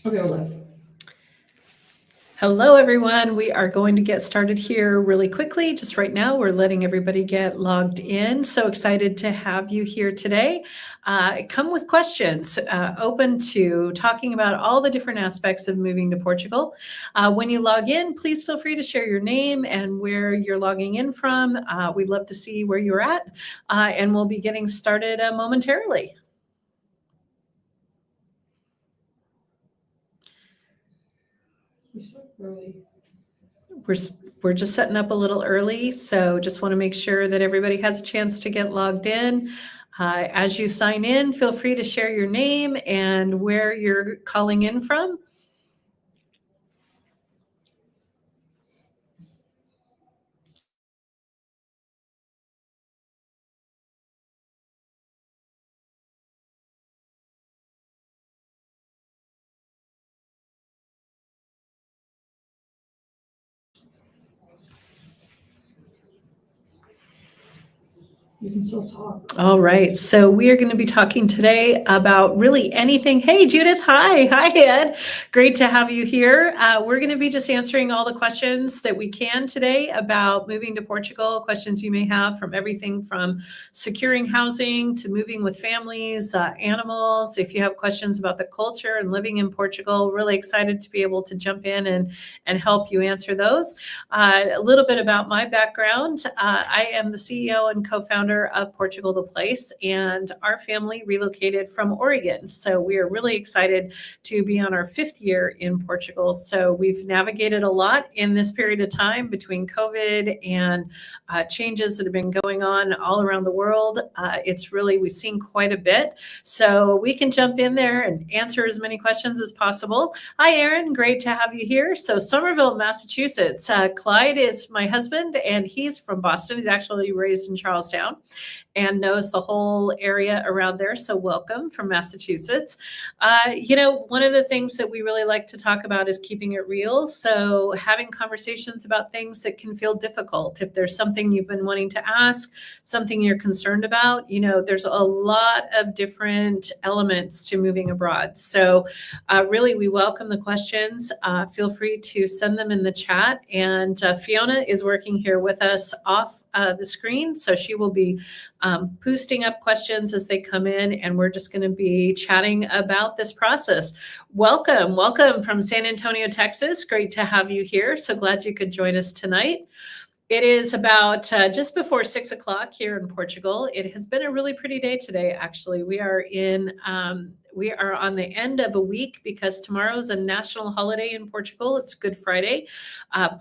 Okay, we're live. Hello, everyone. We are going to get started here really quickly. Just right now, we're letting everybody get logged in. So excited to have you here today. Come with questions, open to talking about all the different aspects of moving to Portugal. When you log in, please feel free to share your name and where you're logging in from. We'd love to see where you're at, and we'll be getting started momentarily. We start early. We're just setting up a little early, so just want to make sure that everybody has a chance to get logged in. As you sign in, feel free to share your name and where you're calling in from. You can still talk. All right, so we are going to be talking today about really anything. Hey, Judith, hi, Ed. Great to have you here. We're going to be just answering all the questions that we can today about moving to Portugal, questions you may have from everything from securing housing to moving with families, animals. If you have questions about the culture and living in Portugal, really excited to be able to jump in and help you answer those. A little bit about my background. I am the CEO and co-founder of Portugal the Place, and our family relocated from Oregon. So we are really excited to be on our 5th year in Portugal. So we've navigated a lot in this period of time between COVID and changes that have been going on all around the world. We've seen quite a bit. So we can jump in there and answer as many questions as possible. Hi, Aaron. Great to have you here. So Somerville, Massachusetts. Clyde is my husband, and he's from Boston. He's actually raised in Charlestown and knows the whole area around there. So welcome from Massachusetts. One of the things that we really like to talk about is keeping it real. So having conversations about things that can feel difficult. If there's something you've been wanting to ask, something you're concerned about, there's a lot of different elements to moving abroad. So really, we welcome the questions. Feel free to send them in the chat. And Fiona is working here with us off the screen. So she will be boosting up questions as they come in, and we're just going to be chatting about this process. Welcome from San Antonio, Texas. Great to have you here. So glad you could join us tonight. It is about just before 6 o'clock here in Portugal. It has been a really pretty day today, actually. We are on the end of a week because tomorrow's a national holiday in Portugal. It's Good Friday.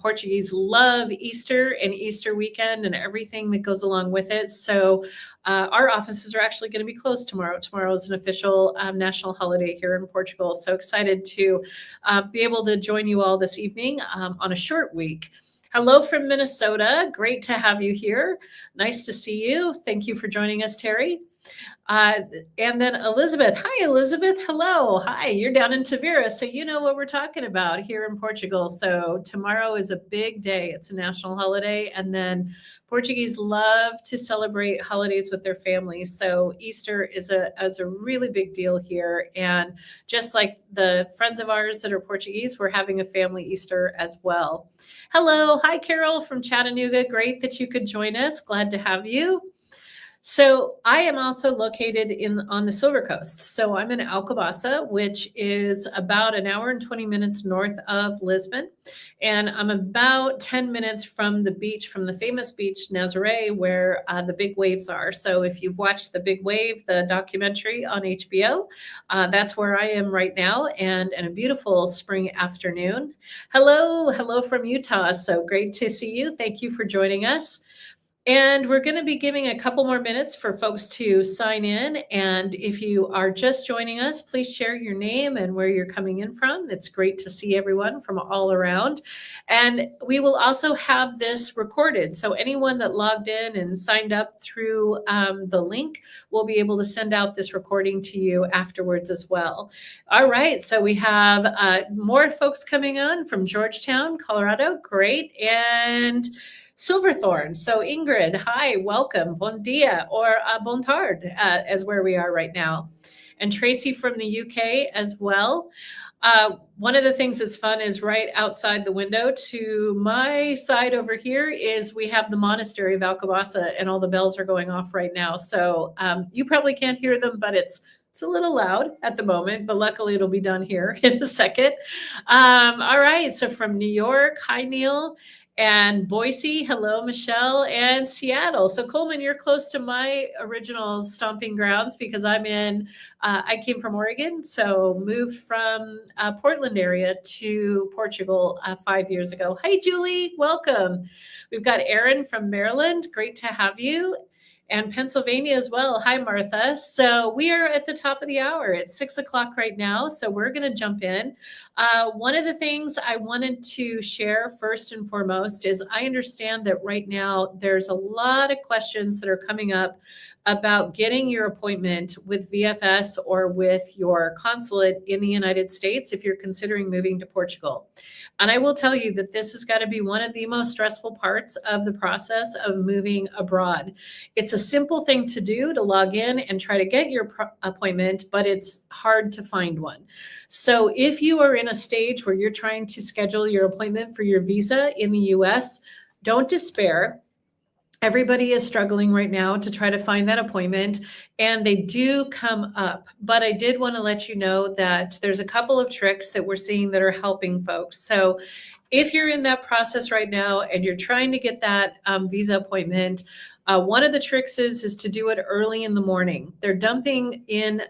Portuguese love Easter and Easter weekend and everything that goes along with it. So our offices are actually going to be closed tomorrow. Tomorrow is an official national holiday here in Portugal. So excited to be able to join you all this evening on a short week. Hello from Minnesota. Great to have you here. Nice to see you. Thank you for joining us, Terry. And then Elizabeth. Hi, Elizabeth. Hello. Hi. You're down in Tavira, so you know what we're talking about here in Portugal. So tomorrow is a big day. It's a national holiday. And then Portuguese love to celebrate holidays with their families. So Easter is a really big deal here. And just like the friends of ours that are Portuguese, we're having a family Easter as well. Hello. Hi, Carol from Chattanooga. Great that you could join us. Glad to have you. So I am also located on the Silver Coast. So I'm in Alcobaça, which is about an hour and 20 minutes north of Lisbon. And I'm about 10 minutes from the beach, from the famous beach, Nazaré, where the big waves are. So if you've watched The Big Wave, the documentary on HBO, that's where I am right now, and a beautiful spring afternoon. Hello from Utah. So great to see you. Thank you for joining us. And we're going to be giving a couple more minutes for folks to sign in. And if you are just joining us, please share your name and where you're coming in from. It's great to see everyone from all around. And we will also have this recorded. So anyone that logged in and signed up through the link will be able to send out this recording to you afterwards as well. All right. So we have more folks coming on from Georgetown, Colorado. Great. And Silverthorne. So Ingrid, hi, welcome. Bon dia or bon tard as where we are right now. And Tracy from the UK as well. One of the things that's fun is right outside the window to my side over here is we have the monastery of Alcabasa, and all the bells are going off right now. So you probably can't hear them, but it's a little loud at the moment, but luckily it'll be done here in a second. All right, so from New York, hi Neil, and Boise, hello Michelle, and Seattle. So Coleman, you're close to my original stomping grounds because I came from Oregon, so moved from Portland area to Portugal 5 years ago. Hi Julie, welcome. We've got Aaron from Maryland, great to have you. And Pennsylvania as well. Hi, Martha. So we are at the top of the hour. It's 6 o'clock right now. So we're going to jump in. One of the things I wanted to share first and foremost is I understand that right now there's a lot of questions that are coming up about getting your appointment with VFS or with your consulate in the United States if you're considering moving to Portugal. And I will tell you that this has got to be one of the most stressful parts of the process of moving abroad. It's a simple thing to do to log in and try to get your appointment, but it's hard to find one. So if you are in a stage where you're trying to schedule your appointment for your visa in the US, don't despair. Everybody is struggling right now to try to find that appointment, and they do come up. But I did want to let you know that there's a couple of tricks that we're seeing that are helping folks. So if you're in that process right now and you're trying to get that visa appointment, one of the tricks is to do it early in the morning. They're dumping in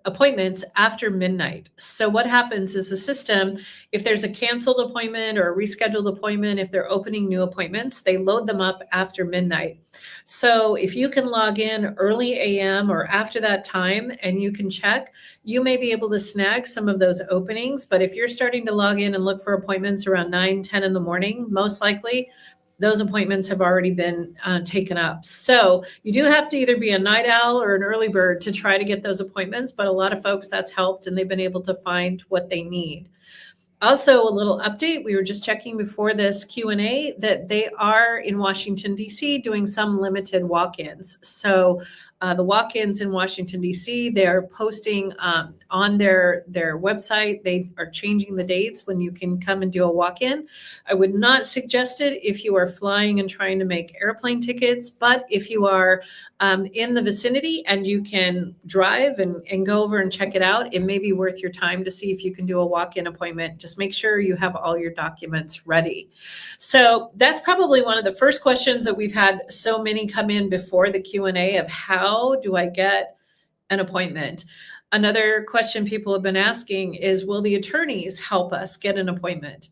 appointments after midnight. So what happens is the system, if there's a canceled appointment or a rescheduled appointment, if they're opening new appointments, they load them up after midnight. So if you can log in early AM or after that time and you can check, you may be able to snag some of those openings. But if you're starting to log in and look for appointments around 9, 10 in the morning, most likely those appointments have already been taken up. So you do have to either be a night owl or an early bird to try to get those appointments, but a lot of folks that's helped and they've been able to find what they need. Also, a little update, we were just checking before this Q&A that they are in Washington, D.C. doing some limited walk-ins. So the walk-ins in Washington, D.C., they're posting on their website. They are changing the dates when you can come and do a walk-in. I would not suggest it if you are flying and trying to make airplane tickets, but if you are in the vicinity and you can drive and go over and check it out, it may be worth your time to see if you can do a walk-in appointment. Just make sure you have all your documents ready. So that's probably one of the first questions that we've had so many come in before the Q&A of how do I get an appointment? Another question people have been asking is, will the attorneys help us get an appointment?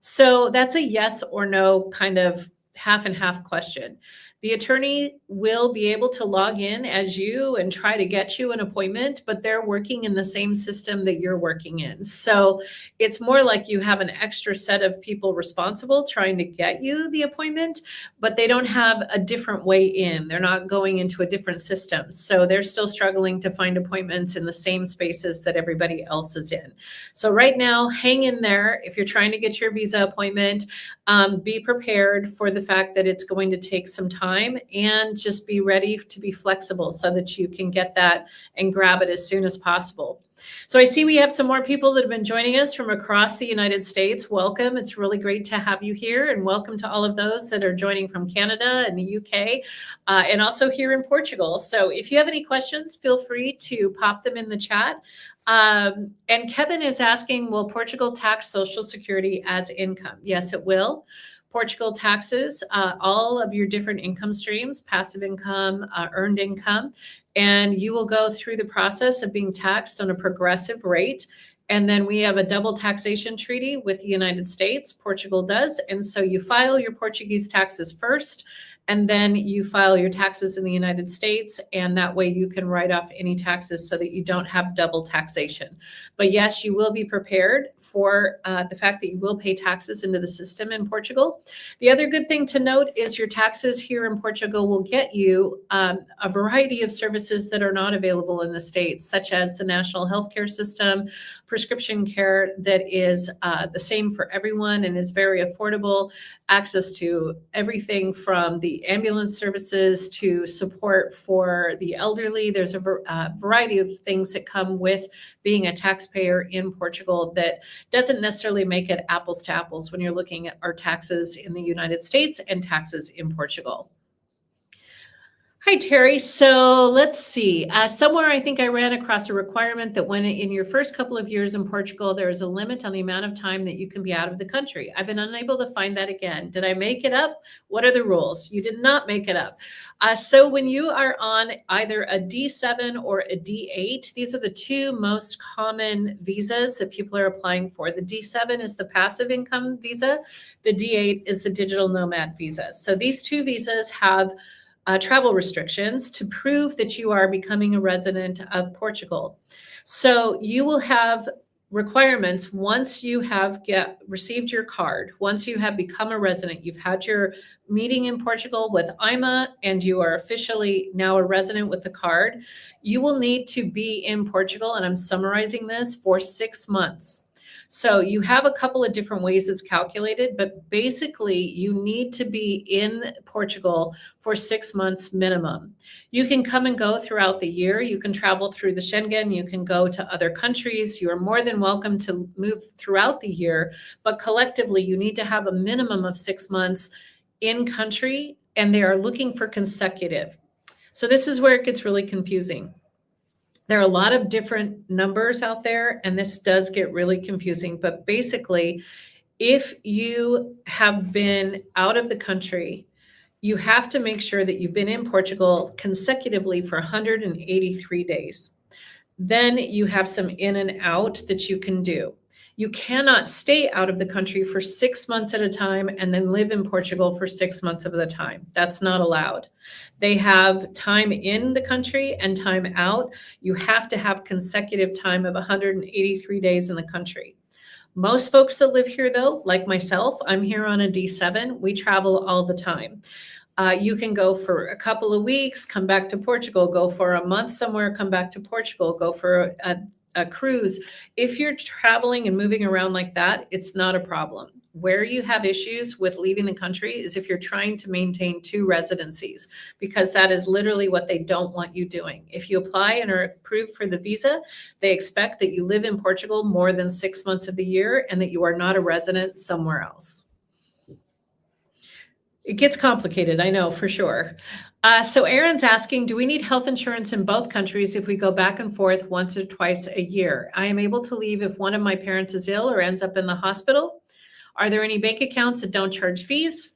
So that's a yes or no kind of half and half question. The attorney will be able to log in as you and try to get you an appointment, but they're working in the same system that you're working in. So it's more like you have an extra set of people responsible trying to get you the appointment, but they don't have a different way in. They're not going into a different system. So they're still struggling to find appointments in the same spaces that everybody else is in. So right now, hang in there. If you're trying to get your visa appointment, be prepared for the fact that it's going to take some time, and just be ready to be flexible so that you can get that and grab it as soon as possible. So I see we have some more people that have been joining us from across the United States. Welcome. It's really great to have you here, and welcome to all of those that are joining from Canada and the UK and also here in Portugal. So if you have any questions, feel free to pop them in the chat. And Kevin is asking, will Portugal tax Social Security as income? Yes, it will. Portugal taxes all of your different income streams, passive income, earned income, and you will go through the process of being taxed on a progressive rate. And then we have a double taxation treaty with the United States, Portugal does. And so you file your Portuguese taxes first, and then you file your taxes in the United States, and that way you can write off any taxes so that you don't have double taxation. But yes, you will be prepared for the fact that you will pay taxes into the system in Portugal. The other good thing to note is your taxes here in Portugal will get you a variety of services that are not available in the States, such as the national healthcare system, prescription care that is the same for everyone and is very affordable, access to everything from the the ambulance services to support for the elderly. There's a variety of things that come with being a taxpayer in Portugal that doesn't necessarily make it apples to apples when you're looking at our taxes in the United States and taxes in Portugal. Hi, Terry. So let's see. Somewhere I think I ran across a requirement that when in your first couple of years in Portugal, there is a limit on the amount of time that you can be out of the country. I've been unable to find that again. Did I make it up? What are the rules? You did not make it up. So when you are on either a D7 or a D8, these are the two most common visas that people are applying for. The D7 is the passive income visa. The D8 is the digital nomad visa. So these two visas have travel restrictions to prove that you are becoming a resident of Portugal. So you will have requirements once you have received your card, once you have become a resident, you've had your meeting in Portugal with IMA and you are officially now a resident with the card, you will need to be in Portugal, and I'm summarizing this, for 6 months. So you have a couple of different ways it's calculated, but basically you need to be in Portugal for 6 months minimum. You can come and go throughout the year. You can travel through the Schengen. You can go to other countries. You are more than welcome to move throughout the year, but collectively you need to have a minimum of 6 months in country, and they are looking for consecutive. So this is where it gets really confusing. There are a lot of different numbers out there, and this does get really confusing. But basically, if you have been out of the country, you have to make sure that you've been in Portugal consecutively for 183 days. Then you have some in and out that you can do. You cannot stay out of the country for 6 months at a time and then live in Portugal for 6 months of the time. That's not allowed. They have time in the country and time out. You have to have consecutive time of 183 days in the country. Most folks that live here, though, like myself, I'm here on a D7. We travel all the time. You can go for a couple of weeks, come back to Portugal, go for a month somewhere, come back to Portugal, go for a cruise. If you're traveling and moving around like that, it's not a problem. Where you have issues with leaving the country is if you're trying to maintain 2 residencies, because that is literally what they don't want you doing. If you apply and are approved for the visa, they expect that you live in Portugal more than 6 months of the year and that you are not a resident somewhere else. It gets complicated, I know, for sure. So Aaron's asking, do we need health insurance in both countries if we go back and forth once or twice a year? I am able to leave if one of my parents is ill or ends up in the hospital. Are there any bank accounts that don't charge fees?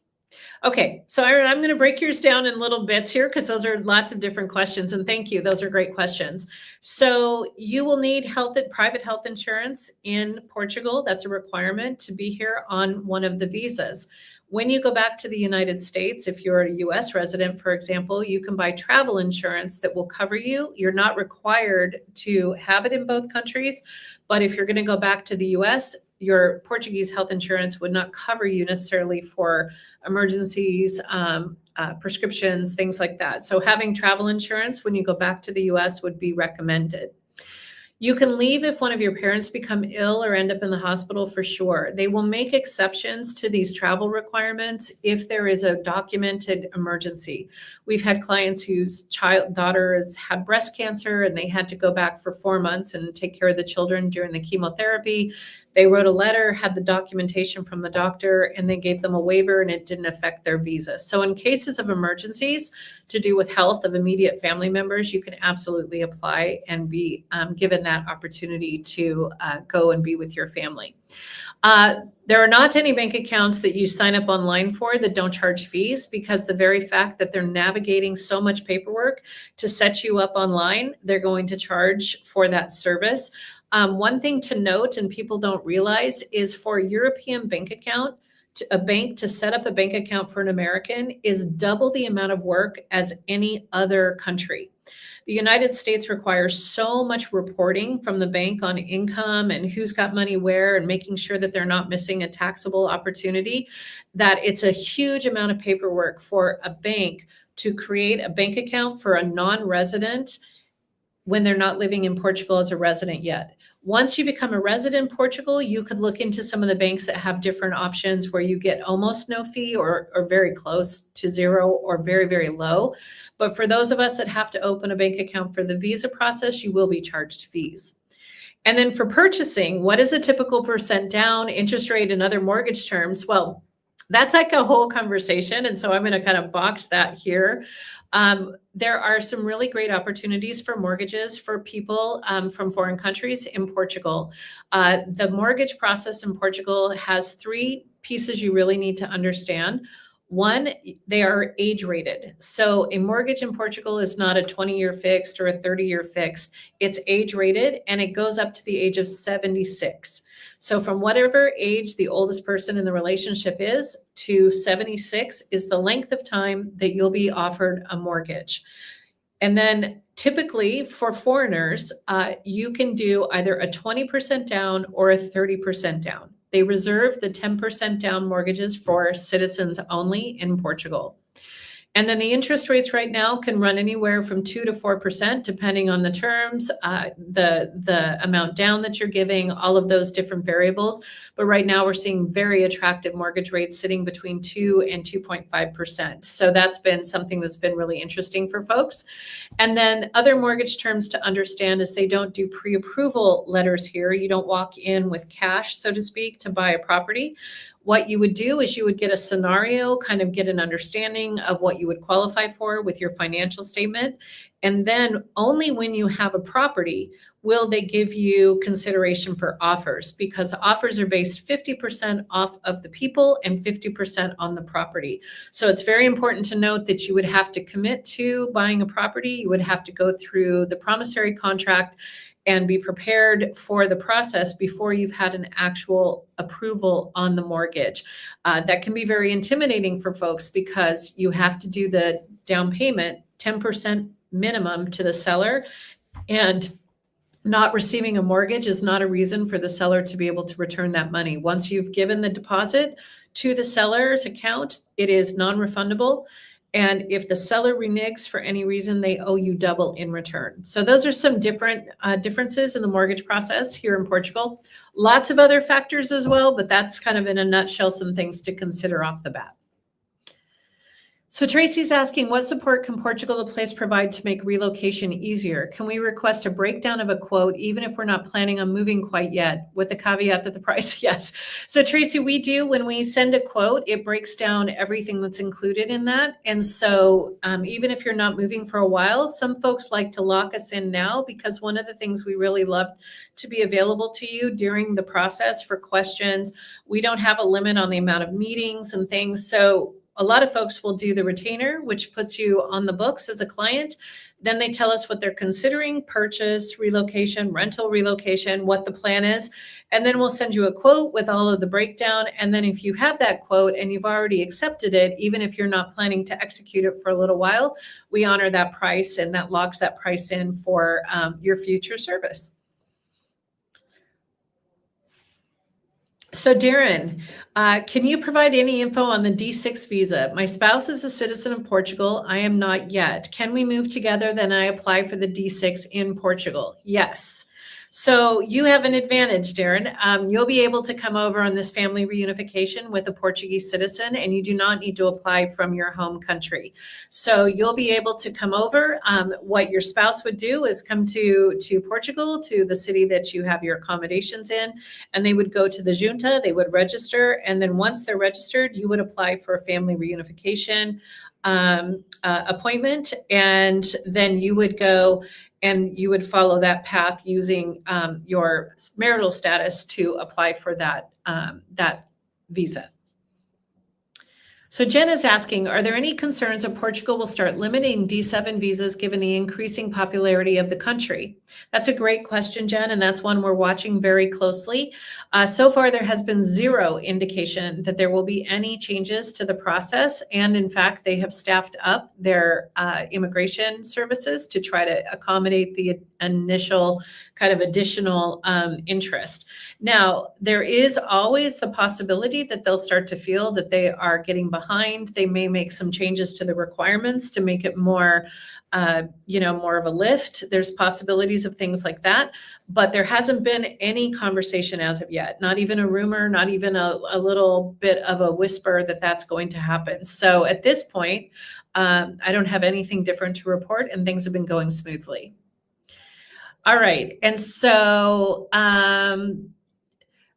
Okay, so Aaron, I'm going to break yours down in little bits here because those are lots of different questions. And thank you. Those are great questions. So you will need private health insurance in Portugal. That's a requirement to be here on one of the visas. When you go back to the United States, if you're a US resident, for example, you can buy travel insurance that will cover you. You're not required to have it in both countries, but if you're going to go back to the US, your Portuguese health insurance would not cover you necessarily for emergencies, prescriptions, things like that. So having travel insurance when you go back to the US would be recommended. You can leave if one of your parents become ill or end up in the hospital, for sure. They will make exceptions to these travel requirements if there is a documented emergency. We've had clients whose daughter has had breast cancer and they had to go back for 4 months and take care of the children during the chemotherapy. They wrote a letter, had the documentation from the doctor, and they gave them a waiver and it didn't affect their visa. So in cases of emergencies to do with health of immediate family members, you can absolutely apply and be given that opportunity to go and be with your family. There are not any bank accounts that you sign up online for that don't charge fees, because the very fact that they're navigating so much paperwork to set you up online, they're going to charge for that service. One thing to note, and people don't realize, is for a European bank account, to set up a bank account for an American is double the amount of work as any other country. The United States requires so much reporting from the bank on income and who's got money where and making sure that they're not missing a taxable opportunity, that it's a huge amount of paperwork for a bank to create a bank account for a non-resident. when they're not living in Portugal as a resident yet. Once you become a resident in Portugal, you could look into some of the banks that have different options where you get almost no fee or very close to zero or very, very low. But for those of us that have to open a bank account for the visa process, you will be charged fees. And then for purchasing, what is a typical percent down, interest rate, and other mortgage terms? Well, that's like a whole conversation. And so I'm going to kind of box that here. There are some really great opportunities for mortgages for people from foreign countries in Portugal. The mortgage process in Portugal has three pieces you really need to understand. One, they are age rated. So a mortgage in Portugal is not a 20-year fixed or a 30-year fixed. It's age rated and it goes up to the age of 76. So from whatever age the oldest person in the relationship is to 76 is the length of time that you'll be offered a mortgage. And then typically for foreigners, you can do either a 20% down or a 30% down. They reserve the 10% down mortgages for citizens only in Portugal. And then the interest rates right now can run anywhere from 2 to 4%, depending on the terms, the amount down that you're giving, all of those different variables. But right now we're seeing very attractive mortgage rates sitting between 2 and 2.5%. So that's been something that's been really interesting for folks. And then other mortgage terms to understand is they don't do pre-approval letters here. You don't walk in with cash, so to speak, to buy a property. What you would do is you would get a scenario, kind of get an understanding of what you would qualify for with your financial statement. And then only when you have a property will they give you consideration for offers, because offers are based 50% off of the people and 50% on the property. So it's very important to note that you would have to commit to buying a property. You would have to go through the promissory contract and be prepared for the process before you've had an actual approval on the mortgage. That can be very intimidating for folks because you have to do the down payment, 10% minimum to the seller, and not receiving a mortgage is not a reason for the seller to be able to return that money. Once you've given the deposit to the seller's account, it is non-refundable. And if the seller reneges for any reason, they owe you double in return. So those are some different differences in the mortgage process here in Portugal. Lots of other factors as well, but that's kind of in a nutshell some things to consider off the bat. So Tracy's asking, what support can Portugal the Place provide to make relocation easier? Can we request a breakdown of a quote, even if we're not planning on moving quite yet, with the caveat that the price, yes. So Tracy, we do, when we send a quote, it breaks down everything that's included in that. And so even if you're not moving for a while, some folks like to lock us in now, because one of the things we really love to be available to you during the process for questions. We don't have a limit on the amount of meetings and things. So a lot of folks will do the retainer, which puts you on the books as a client. Then they tell us what they're considering: purchase, relocation, rental relocation, what the plan is. And then we'll send you a quote with all of the breakdown. And then if you have that quote and you've already accepted it, even if you're not planning to execute it for a little while, we honor that price, and that locks that price in for your future service. So Darren, can you provide any info on the D6 visa? My spouse is a citizen of Portugal. I am not yet. Can we move together? Then I apply for the D6 in Portugal. Yes. So you have an advantage, Darren. You'll be able to come over on this family reunification with a Portuguese citizen, and you do not need to apply from your home country. So you'll be able to come over. What your spouse would do is come to Portugal, to the city that you have your accommodations in, and they would go to the junta, they would register, and then once they're registered, you would apply for a family reunification appointment, and then you would go and you would follow that path using your marital status to apply for that visa. So Jen is asking, are there any concerns that Portugal will start limiting D7 visas given the increasing popularity of the country? That's a great question, Jen, and that's one we're watching very closely. So far, there has been zero indication that there will be any changes to the process. And in fact, they have staffed up their immigration services to try to accommodate the initial kind of additional interest. Now, there is always the possibility that they'll start to feel that they are getting behind. They may make some changes to the requirements to make it more, more of a lift. There's possibilities of things like that, but there hasn't been any conversation as of yet, not even a rumor, not even a little bit of a whisper that that's going to happen. So at this point, I don't have anything different to report, and things have been going smoothly. All right, and so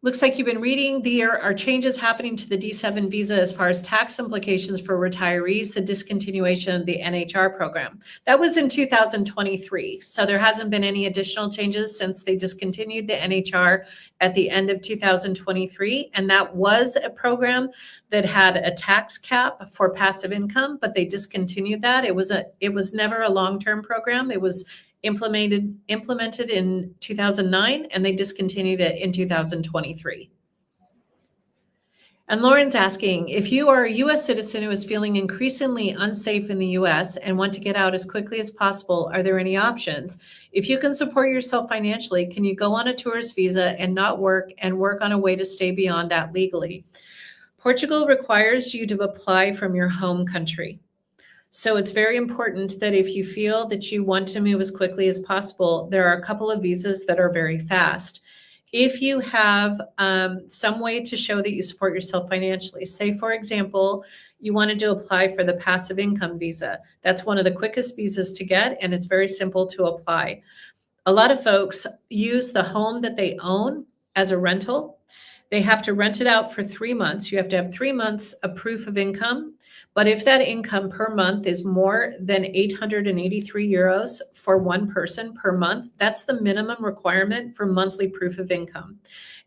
looks like you've been reading. There are changes happening to the D7 visa as far as tax implications for retirees, the discontinuation of the NHR program. That was in 2023. So there hasn't been any additional changes since they discontinued the NHR at the end of 2023. And that was a program that had a tax cap for passive income, but they discontinued that. It was never a long-term program. It was implemented in 2009, and they discontinued it in 2023. And Lauren's asking, if you are a U.S. citizen who is feeling increasingly unsafe in the U.S. and want to get out as quickly as possible, are there any options? If you can support yourself financially, can you go on a tourist visa and not work and work on a way to stay beyond that legally? Portugal requires you to apply from your home country. So it's very important that if you feel that you want to move as quickly as possible, there are a couple of visas that are very fast. If you have some way to show that you support yourself financially, say, for example, you wanted to apply for the passive income visa. That's one of the quickest visas to get, and it's very simple to apply. A lot of folks use the home that they own as a rental. They have to rent it out for 3 months. You have to have 3 months of proof of income. But if that income per month is more than 883 euros for one person per month, that's the minimum requirement for monthly proof of income.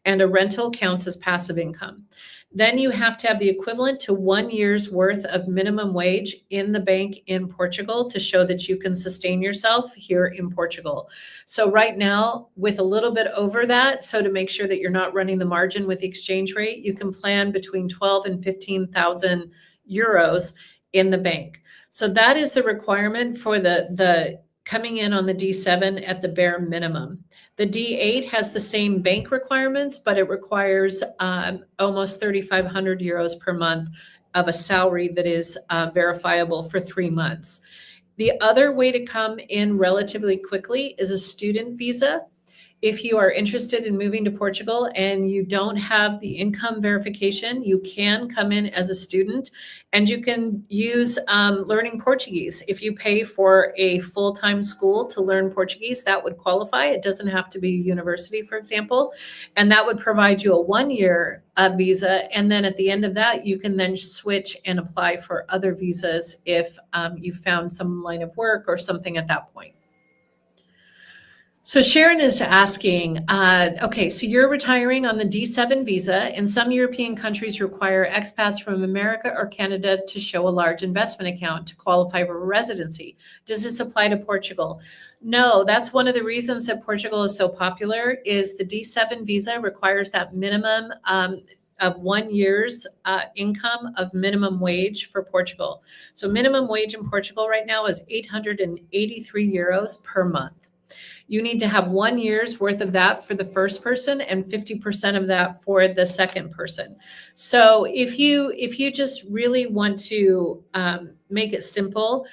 And a rental counts as passive income. Then you have to have the equivalent to 1 year's worth of minimum wage in the bank in Portugal to show that you can sustain yourself here in Portugal. So right now, with a little bit over that, so to make sure that you're not running the margin with the exchange rate, you can plan between 12 and 15,000 euros in the bank. So that is the requirement for the coming in on the D7 at the bare minimum. The D8 has the same bank requirements, but it requires almost 3,500 euros per month of a salary that is verifiable for 3 months. The other way to come in relatively quickly is a student visa. If you are interested in moving to Portugal and you don't have the income verification, you can come in as a student, and you can use learning Portuguese. If you pay for a full-time school to learn Portuguese, that would qualify. It doesn't have to be a university, for example, and that would provide you a 1-year visa. And then at the end of that, you can then switch and apply for other visas if you found some line of work or something at that point. So Sharon is asking, okay, so you're retiring on the D7 visa, and some European countries require expats from America or Canada to show a large investment account to qualify for residency. Does this apply to Portugal? No, that's one of the reasons that Portugal is so popular, is the D7 visa requires that minimum of 1 year's income of minimum wage for Portugal. So minimum wage in Portugal right now is 883 euros per month. You need to have 1 year's worth of that for the first person and 50% of that for the second person. So if you just really want to make it simple,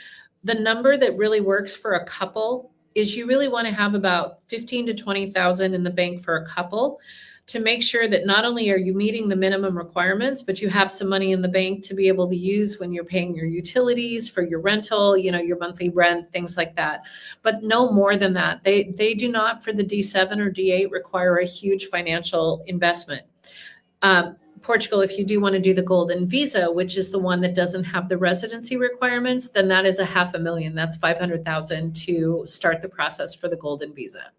the number that really works for a couple is you really want to have about 15 to 20,000 in the bank for a couple, to make sure that not only are you meeting the minimum requirements, but you have some money in the bank to be able to use when you're paying your utilities, for your rental, your monthly rent, things like that. But no more than that. They do not, for the D7 or D8, require a huge financial investment. Portugal, if you do want to do the golden visa, which is the one that doesn't have the residency requirements, then that is $500,000. That's 500,000 to start the process for the golden visa.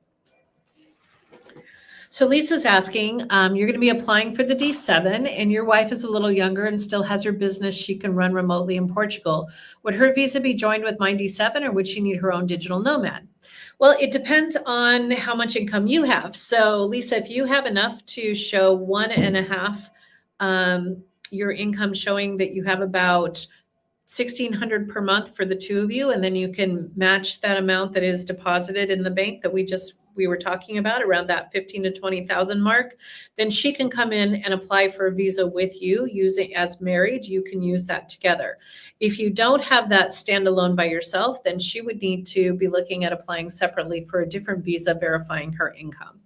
So Lisa's asking, you're going to be applying for the D7 and your wife is a little younger and still has her business she can run remotely in Portugal. Would her visa be joined with my D7, or would she need her own digital nomad? Well, it depends on how much income you have. So Lisa, if you have enough to show 1.5 your income, showing that you have about $1,600 per month for the two of you, and then you can match that amount that is deposited in the bank that we were talking about, around that 15 to 20,000 mark, then she can come in and apply for a visa with you. Using as married, you can use that together. If you don't have that standalone by yourself, then she would need to be looking at applying separately for a different visa verifying her income.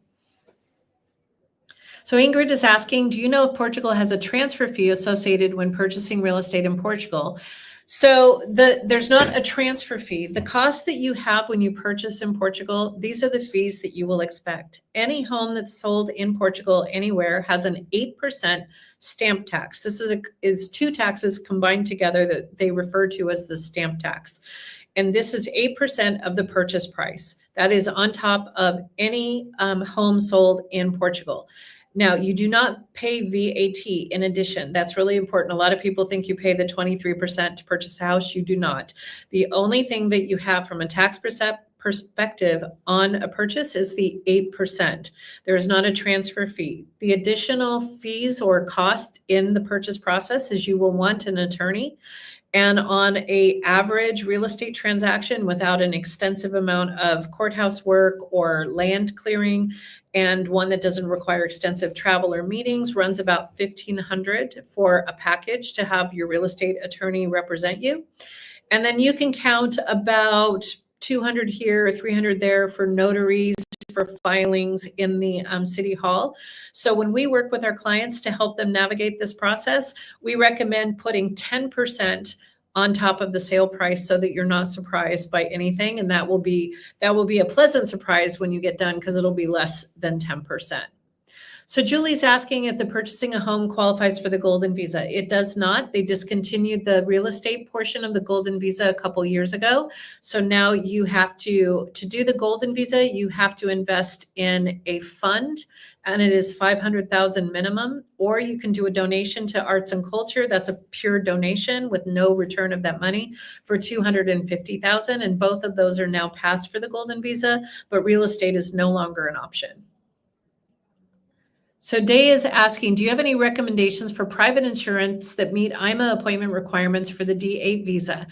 So Ingrid is asking, do you know if Portugal has a transfer fee associated when purchasing real estate in Portugal? So there's not a transfer fee. The cost that you have when you purchase in Portugal, these are the fees that you will expect. Any home that's sold in Portugal anywhere has an 8% stamp tax. This is two taxes combined together that they refer to as the stamp tax. And this is 8% of the purchase price. That is on top of any home sold in Portugal. Now, you do not pay VAT in addition. That's really important. A lot of people think you pay the 23% to purchase a house. You do not. The only thing that you have from a tax perspective on a purchase is the 8%. There is not a transfer fee. The additional fees or cost in the purchase process is you will want an attorney. And on an average real estate transaction without an extensive amount of courthouse work or land clearing, and one that doesn't require extensive travel or meetings, runs about $1,500 for a package to have your real estate attorney represent you. And then you can count about $200 here or $300 there for notaries, for filings in the city hall. So when we work with our clients to help them navigate this process, we recommend putting 10% on top of the sale price so that you're not surprised by anything. And that will be a pleasant surprise when you get done, because it'll be less than 10%. So Julie's asking if the purchasing a home qualifies for the Golden Visa. It does not. They discontinued the real estate portion of the Golden Visa a couple years ago. So now you have to do the Golden Visa, you have to invest in a fund, and it is $500,000 minimum, or you can do a donation to arts and culture. That's a pure donation with no return of that money for $250,000. And both of those are now passed for the Golden Visa, but real estate is no longer an option. So Day is asking, do you have any recommendations for private insurance that meet IMA appointment requirements for the D8 visa?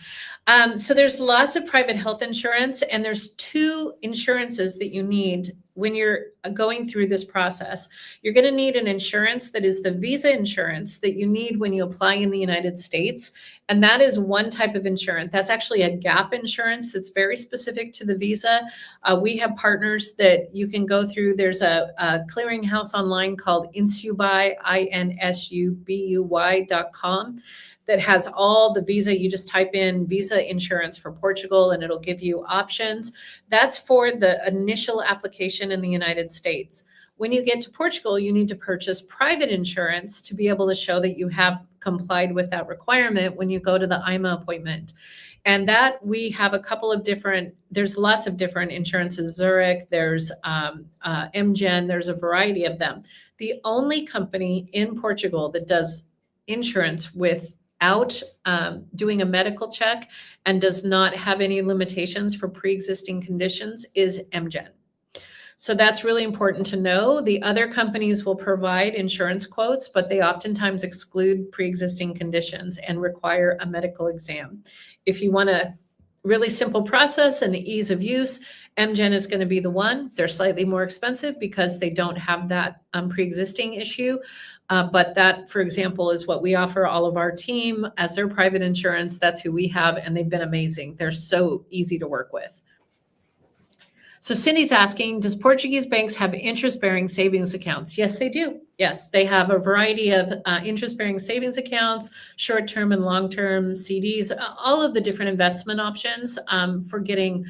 So there's lots of private health insurance, and there's two insurances that you need when you're going through this process. You're going to need an insurance that is the visa insurance that you need when you apply in the United States. And that is one type of insurance. That's actually a gap insurance that's very specific to the visa. We have partners that you can go through. There's a clearinghouse online called Insubuy, INSUBUY.com, that has all the visa. You just type in visa insurance for Portugal and it'll give you options. That's for the initial application in the United States. When you get to Portugal, you need to purchase private insurance to be able to show that you have complied with that requirement when you go to the IMA appointment. And that we have a couple of different, there's lots of different insurances, Zurich, there's MGen, there's a variety of them. The only company in Portugal that does insurance without doing a medical check and does not have any limitations for pre-existing conditions is MGen. So that's really important to know. The other companies will provide insurance quotes, but they oftentimes exclude pre-existing conditions and require a medical exam. If you want a really simple process and ease of use, MGen is going to be the one. They're slightly more expensive because they don't have that pre-existing issue. But that, for example, is what we offer all of our team as their private insurance. That's who we have, and they've been amazing. They're so easy to work with. So Cindy's asking, does Portuguese banks have interest-bearing savings accounts? Yes, they do. Yes, they have a variety of interest-bearing savings accounts, short-term and long-term CDs, all of the different investment options for getting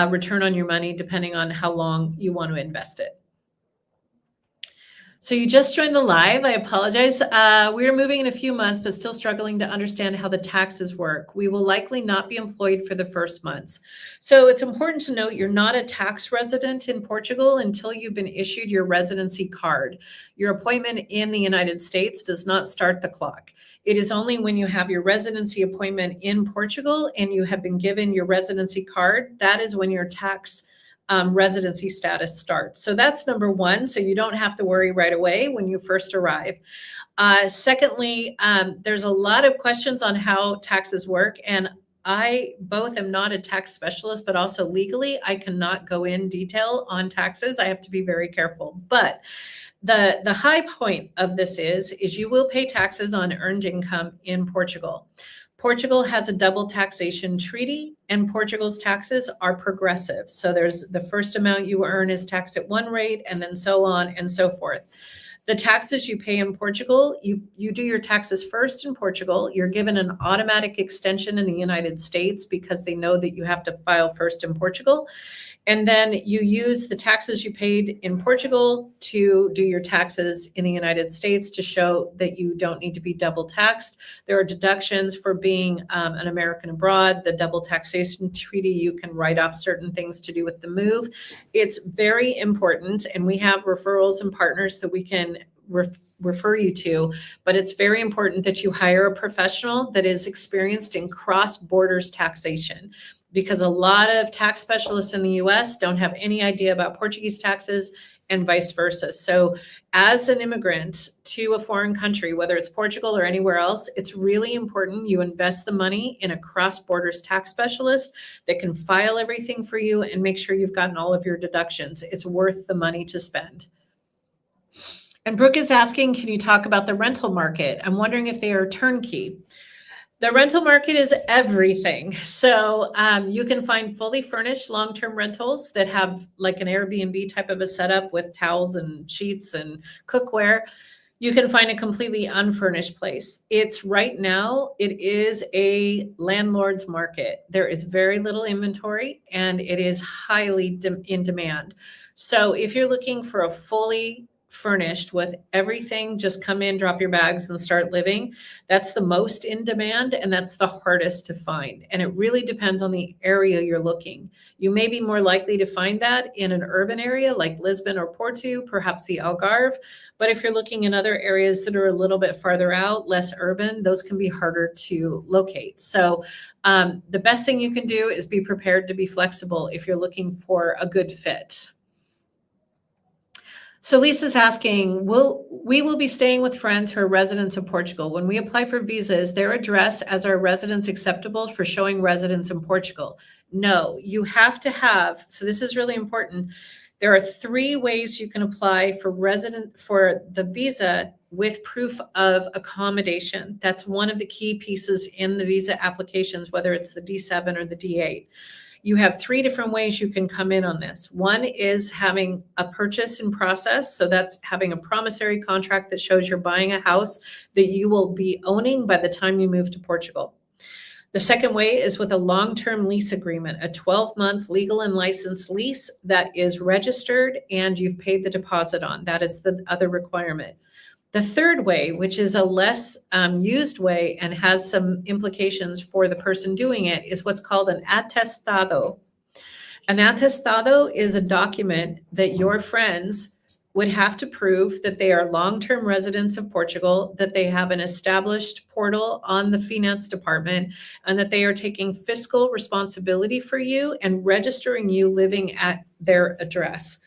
return on your money, depending on how long you want to invest it. So you just joined the live. I apologize. We are moving in a few months, but still struggling to understand how the taxes work. We will likely not be employed for the first months. So it's important to note you're not a tax resident in Portugal until you've been issued your residency card. Your appointment in the United States does not start the clock. It is only when you have your residency appointment in Portugal and you have been given your residency card, that is when your tax residency status starts. So that's number one. So you don't have to worry right away when you first arrive. Secondly, there's a lot of questions on how taxes work, and I both am not a tax specialist, but also legally, I cannot go in detail on taxes. I have to be very careful. But the high point of this is you will pay taxes on earned income in Portugal. Portugal has a double taxation treaty, and Portugal's taxes are progressive. So there's the first amount you earn is taxed at one rate, and then so on and so forth. The taxes you pay in Portugal, you do your taxes first in Portugal. You're given an automatic extension in the United States because they know that you have to file first in Portugal. And then you use the taxes you paid in Portugal to do your taxes in the United States to show that you don't need to be double taxed. There are deductions for being an American abroad. The double taxation treaty, you can write off certain things to do with the move. It's very important, and we have referrals and partners that we can refer you to, but it's very important that you hire a professional that is experienced in cross-borders taxation, because a lot of tax specialists in the US don't have any idea about Portuguese taxes and vice versa. So as an immigrant to a foreign country, whether it's Portugal or anywhere else, it's really important you invest the money in a cross-borders tax specialist that can file everything for you and make sure you've gotten all of your deductions. It's worth the money to spend. And Brooke is asking, can you talk about the rental market? I'm wondering if they are turnkey. The rental market is everything. So you can find fully furnished long-term rentals that have like an Airbnb type of a setup with towels and sheets and cookware. You can find a completely unfurnished place. It's right now, it is a landlord's market. There is very little inventory and it is highly in demand. So if you're looking for a fully furnished with everything, just come in, drop your bags and start living, that's the most in demand and that's the hardest to find. And it really depends on the area you're looking. You may be more likely to find that in an urban area like Lisbon or Porto, perhaps the Algarve. But if you're looking in other areas that are a little bit farther out, less urban, those can be harder to locate. So the best thing you can do is be prepared to be flexible if you're looking for a good fit. So Lisa's asking, we will be staying with friends who are residents of Portugal. When we apply for visa, is their address as our residence acceptable for showing residence in Portugal? No, you have to have, so this is really important. There are 3 ways you can apply for the visa with proof of accommodation. That's one of the key pieces in the visa applications, whether it's the D7 or the D8. You have 3 different ways you can come in on this. One is having a purchase in process. So that's having a promissory contract that shows you're buying a house that you will be owning by the time you move to Portugal. The second way is with a long-term lease agreement, a 12-month legal and licensed lease that is registered and you've paid the deposit on. That is the other requirement. The third way, which is a less used way and has some implications for the person doing it, is what's called an atestado. An atestado is a document that your friends would have to prove that they are long-term residents of Portugal, that they have an established portal on the finance department, and that they are taking fiscal responsibility for you and registering you living at their address.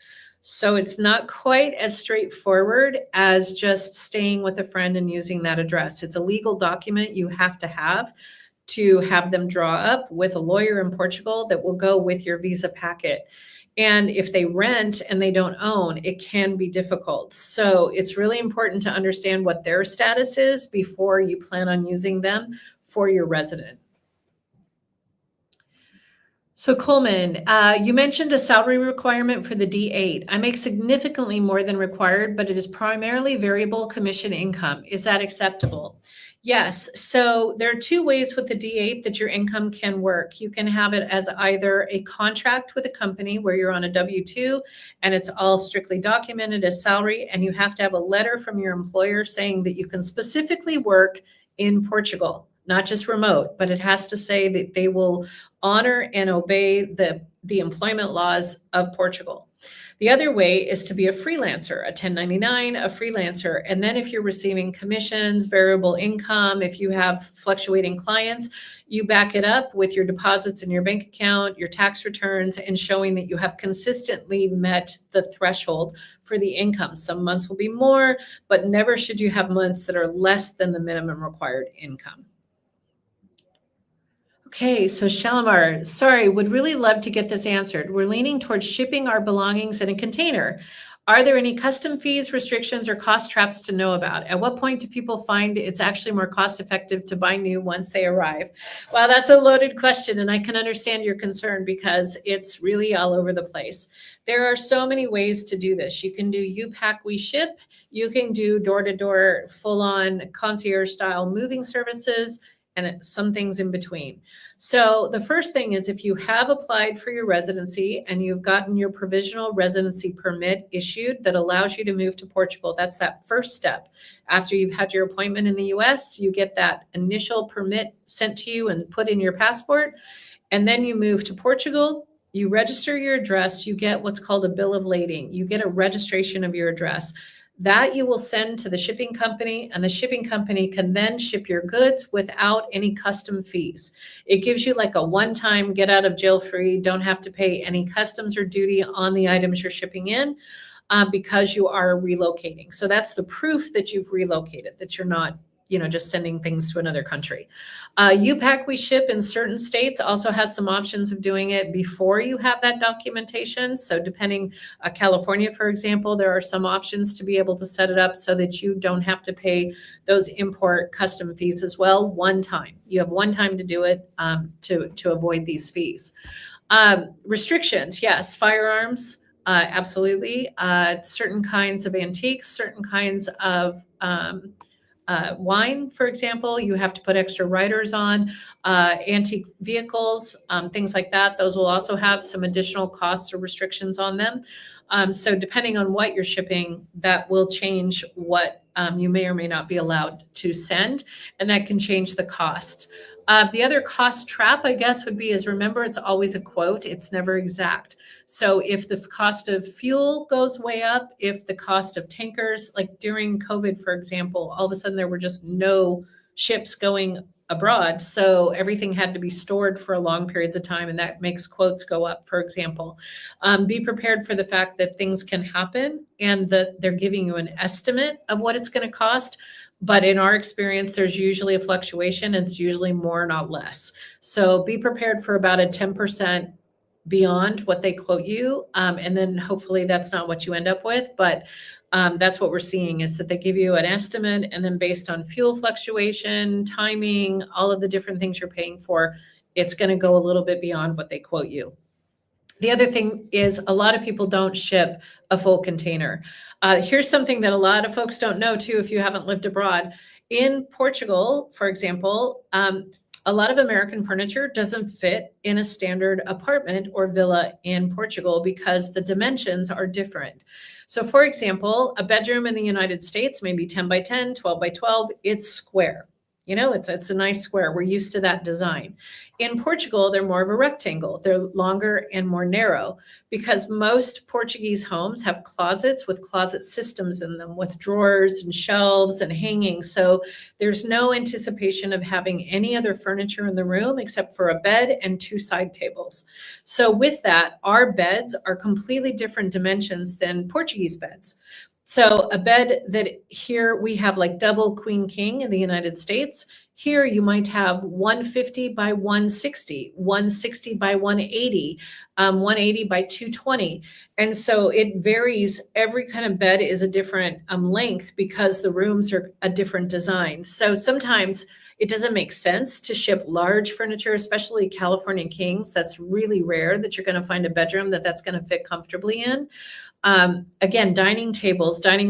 So it's not quite as straightforward as just staying with a friend and using that address. It's a legal document you have to have them draw up with a lawyer in Portugal that will go with your visa packet. And if they rent and they don't own, it can be difficult. So it's really important to understand what their status is before you plan on using them for your resident. So Coleman, you mentioned a salary requirement for the D8. I make significantly more than required, but it is primarily variable commission income. Is that acceptable? Yes. So there are 2 ways with the D8 that your income can work. You can have it as either a contract with a company where you're on a W-2 and it's all strictly documented as salary, and you have to have a letter from your employer saying that you can specifically work in Portugal, not just remote, but it has to say that they will honor and obey the employment laws of Portugal. The other way is to be a freelancer, a 1099, a freelancer. And then if you're receiving commissions, variable income, if you have fluctuating clients, you back it up with your deposits in your bank account, your tax returns, and showing that you have consistently met the threshold for the income. Some months will be more, but never should you have months that are less than the minimum required income. Okay, so Shalimar, sorry, would really love to get this answered. We're leaning towards shipping our belongings in a container. Are there any custom fees, restrictions, or cost traps to know about? At what point do people find it's actually more cost effective to buy new once they arrive? Well, that's a loaded question, and I can understand your concern because it's really all over the place. There are so many ways to do this. You can do you pack, we ship. You can do door-to-door, full-on concierge-style moving services, and some things in between. So the first thing is if you have applied for your residency and you've gotten your provisional residency permit issued that allows you to move to Portugal, that's that first step. After you've had your appointment in the US, you get that initial permit sent to you and put in your passport, and then you move to Portugal. You register your address, you get what's called a bill of lading. You get a registration of your address. That you will send to the shipping company, and the shipping company can then ship your goods without any custom fees. It gives you like a one-time get out of jail free, don't have to pay any customs or duty on the items you're shipping in because you are relocating. So that's the proof that you've relocated, that you're not just sending things to another country. U-Pack We Ship in certain states also has some options of doing it before you have that documentation. So depending, California, for example, there are some options to be able to set it up so that you don't have to pay those import custom fees as well one time. You have one time to do it to avoid these fees. Restrictions, yes, firearms, absolutely. Certain kinds of antiques, certain kinds of wine, for example, you have to put extra riders on. Antique vehicles, things like that, those will also have some additional costs or restrictions on them. So depending on what you're shipping, that will change what you may or may not be allowed to send, and that can change the cost. The other cost trap, I guess, would be is remember, it's always a quote. It's never exact. So if the cost of fuel goes way up, if the cost of tankers, like during COVID, for example, all of a sudden there were just no ships going abroad. So everything had to be stored for long periods of time, and that makes quotes go up, for example. Be prepared for the fact that things can happen and that they're giving you an estimate of what it's going to cost. But in our experience, there's usually a fluctuation, and it's usually more, not less. So be prepared for about a 10% beyond what they quote you. And then hopefully that's not what you end up with. But that's what we're seeing is that they give you an estimate, and then based on fuel fluctuation, timing, all of the different things you're paying for, it's going to go a little bit beyond what they quote you. The other thing is a lot of people don't ship a full container. Here's something that a lot of folks don't know too if you haven't lived abroad. In Portugal, for example, a lot of American furniture doesn't fit in a standard apartment or villa in Portugal because the dimensions are different. So for example, a bedroom in the United States may be 10 by 10, 12 by 12, it's square. It's a nice square. We're used to that design. In Portugal, they're more of a rectangle. They're longer and more narrow because most Portuguese homes have closets with closet systems in them with drawers and shelves and hanging. So there's no anticipation of having any other furniture in the room except for a bed and 2 side tables. So with that, our beds are completely different dimensions than Portuguese beds. So a bed that here we have like double queen king in the United States. Here you might have 150 by 160, 160 by 180, 180 by 220. And so it varies. Every kind of bed is a different length because the rooms are a different design. So sometimes it doesn't make sense to ship large furniture, especially California kings. That's really rare that you're going to find a bedroom that's going to fit comfortably in. Again, dining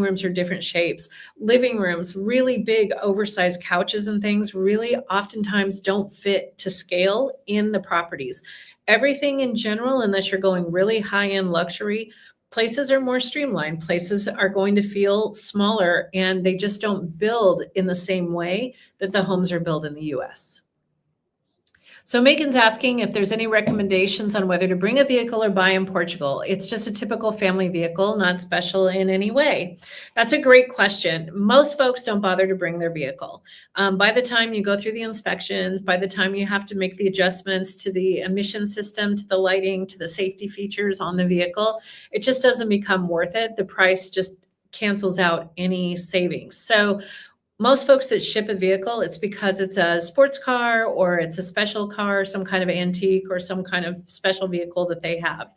rooms are different shapes. Living rooms, really big, oversized couches and things really oftentimes don't fit to scale in the properties. Everything in general, unless you're going really high-end luxury, places are more streamlined. Places are going to feel smaller, and they just don't build in the same way that the homes are built in the US. So Megan's asking if there's any recommendations on whether to bring a vehicle or buy in Portugal. It's just a typical family vehicle, not special in any way. That's a great question. Most folks don't bother to bring their vehicle. By the time you go through the inspections, by the time you have to make the adjustments to the emission system, to the lighting, to the safety features on the vehicle, it just doesn't become worth it. The price just cancels out any savings. So most folks that ship a vehicle, it's because it's a sports car or it's a special car, some kind of antique or some kind of special vehicle that they have.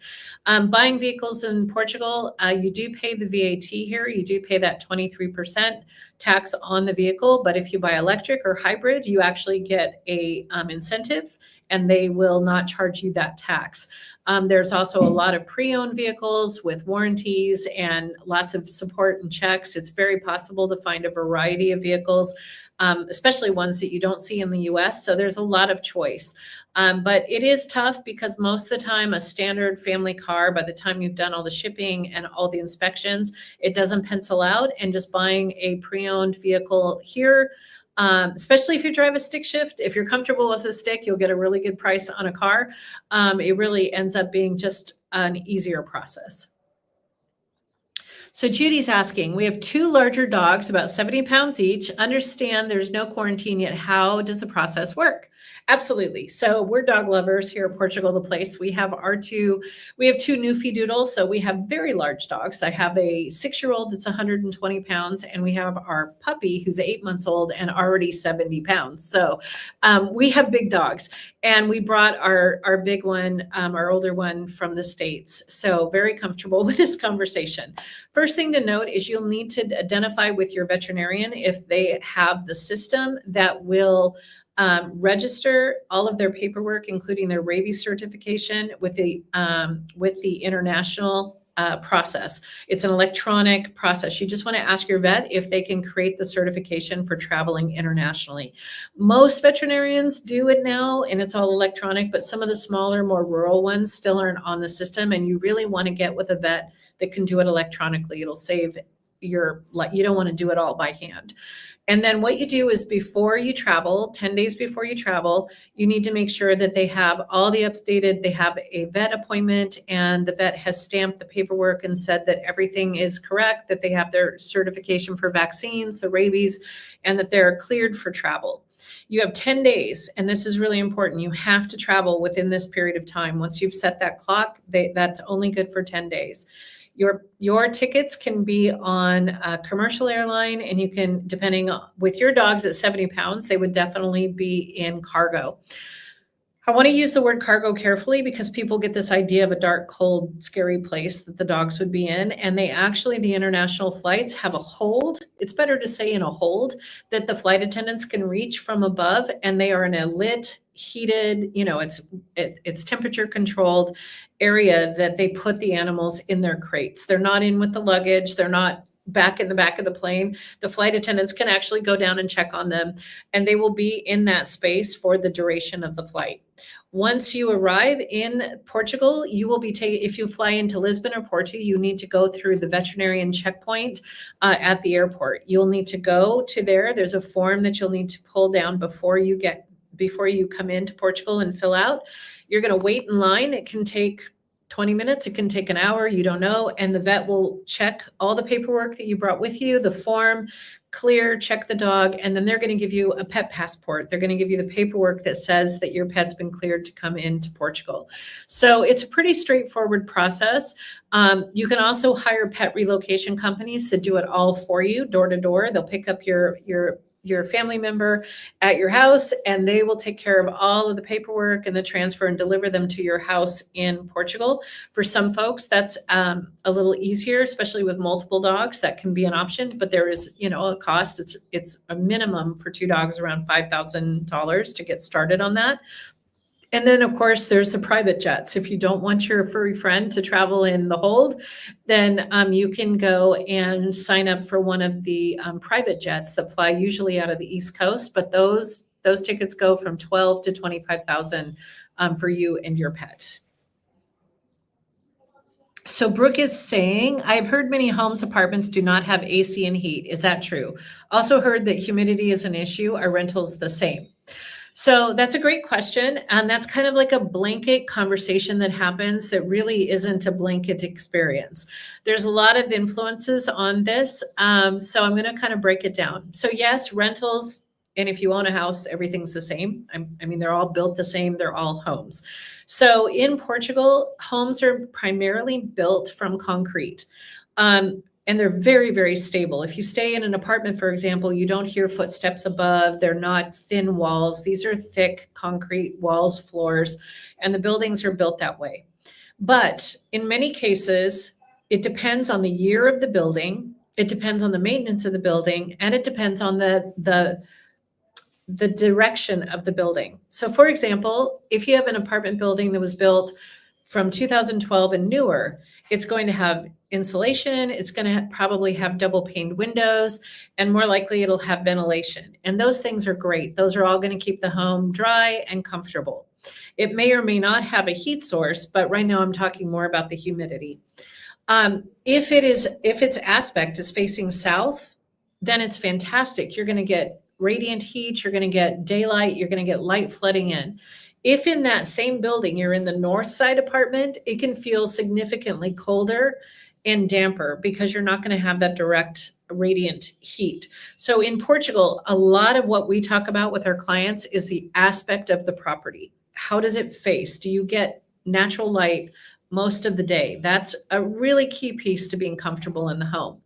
Buying vehicles in Portugal, you do pay the VAT here. You do pay that 23% tax on the vehicle. But if you buy electric or hybrid, you actually get a incentive and they will not charge you that tax. There's also a lot of pre-owned vehicles with warranties and lots of support and checks. It's very possible to find a variety of vehicles, especially ones that you don't see in the US. So there's a lot of choice. But it is tough because most of the time a standard family car, by the time you've done all the shipping and all the inspections, it doesn't pencil out. And just buying a pre-owned vehicle here, especially if you drive a stick shift, if you're comfortable with a stick, you'll get a really good price on a car. It really ends up being just an easier process. So Judy's asking, we have 2 larger dogs, about 70 pounds each. Understand there's no quarantine yet. How does the process work? Absolutely. So we're dog lovers here at Portugal, the place. We have 2 Newfie Doodles. So we have very large dogs. I have a 6-year-old that's 120 pounds, and we have our puppy who's 8 months old and already 70 pounds. So we have big dogs. And we brought our big one, our older one, from the States. So very comfortable with this conversation. First thing to note is you'll need to identify with your veterinarian if they have the system that will register all of their paperwork, including their rabies certification with the international process. It's an electronic process. You just want to ask your vet if they can create the certification for traveling internationally. Most veterinarians do it now, and it's all electronic, but some of the smaller, more rural ones still aren't on the system, and you really want to get with a vet that can do it electronically. It'll save you don't want to do it all by hand. And then what you do is before you travel, 10 days before you travel, you need to make sure that they have all the they have a vet appointment and the vet has stamped the paperwork and said that everything is correct, that they have their certification for vaccines, the rabies, and that they're cleared for travel. You have 10 days, and this is really important. You have to travel within this period of time. Once you've set that clock, that's only good for 10 days. Your tickets can be on a commercial airline, and you can, depending on, with your dogs at 70 pounds, they would definitely be in cargo. I want to use the word cargo carefully because people get this idea of a dark, cold, scary place that the dogs would be in. And the international flights have a hold. It's better to say in a hold that the flight attendants can reach from above, and they are in a lit, heated, it's temperature controlled area that they put the animals in their crates. They're not in with the luggage. They're not back in the back of the plane. The flight attendants can actually go down and check on them, and they will be in that space for the duration of the flight. Once you arrive in Portugal, you will be if you fly into Lisbon or Porto, you need to go through the veterinarian checkpoint at the airport. You'll need to go to there's a form that you'll need to pull down before you come into Portugal and fill out. You're going to wait in line. It can take 20 minutes. It can take an hour. You don't know. And the vet will check all the paperwork that you brought with you, the form, clear, check the dog, and then they're going to give you a pet passport. They're going to give you the paperwork that says that your pet's been cleared to come into Portugal. So it's a pretty straightforward process. You can also hire pet relocation companies that do it all for you, door to door. They'll pick up your family member at your house, and they will take care of all of the paperwork and the transfer and deliver them to your house in Portugal. For some folks, that's a little easier, especially with multiple dogs. That can be an option, but there is, a cost. It's a minimum for 2 dogs around $5,000 to get started on that. And then, of course, there's the private jets. If you don't want your furry friend to travel in the hold, then you can go and sign up for one of the private jets that fly usually out of the East Coast. But those tickets go from $12,000 to $25,000 for you and your pet. So Brooke is saying, I've heard many homes, apartments do not have AC and heat. Is that true? Also heard that humidity is an issue. Are rentals the same? So that's a great question. And that's kind of like a blanket conversation that happens that really isn't a blanket experience. There's a lot of influences on this. So I'm going to kind of break it down. So, yes, rentals. And if you own a house, everything's the same. I mean, they're all built the same, they're all homes. So in Portugal, homes are primarily built from concrete. And they're very, very stable. If you stay in an apartment, for example, you don't hear footsteps above. They're not thin walls. These are thick concrete walls, floors, and the buildings are built that way. But in many cases, it depends on the year of the building, it depends on the maintenance of the building, and it depends on the direction of the building. So for example, if you have an apartment building that was built from 2012 and newer, it's going to have insulation, it's going to probably have double paned windows, and more likely it'll have ventilation. And those things are great. Those are all going to keep the home dry and comfortable. It may or may not have a heat source, but right now I'm talking more about the humidity. If its aspect is facing south, then it's fantastic. You're going to get radiant heat, you're going to get daylight, you're going to get light flooding in. If in that same building you're in the north side apartment, it can feel significantly colder and damper because you're not going to have that direct radiant heat. So in Portugal, a lot of what we talk about with our clients is the aspect of the property. How does it face? Do you get natural light most of the day? That's a really key piece to being comfortable in the home.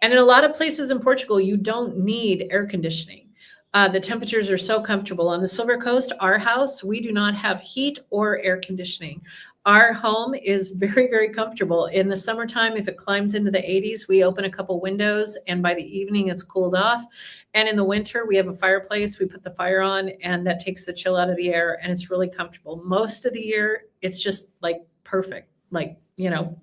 And in a lot of places in Portugal, you don't need air conditioning. The temperatures are so comfortable. On the Silver Coast, our house, we do not have heat or air conditioning. Our home is very, very comfortable. In the summertime, if it climbs into the 80s, we open a couple windows and by the evening it's cooled off. And in the winter, we have a fireplace, we put the fire on and that takes the chill out of the air and it's really comfortable. Most of the year, it's just like perfect, like,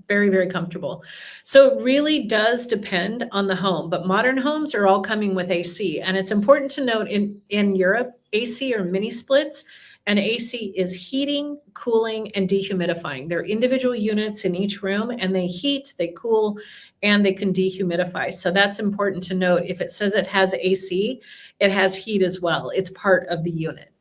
very, very comfortable. So it really does depend on the home, but modern homes are all coming with AC. And it's important to note in Europe, AC are mini splits and AC is heating, cooling, and dehumidifying. They're individual units in each room and they heat, they cool, and they can dehumidify. So that's important to note. If it says it has AC, it has heat as well. It's part of the unit.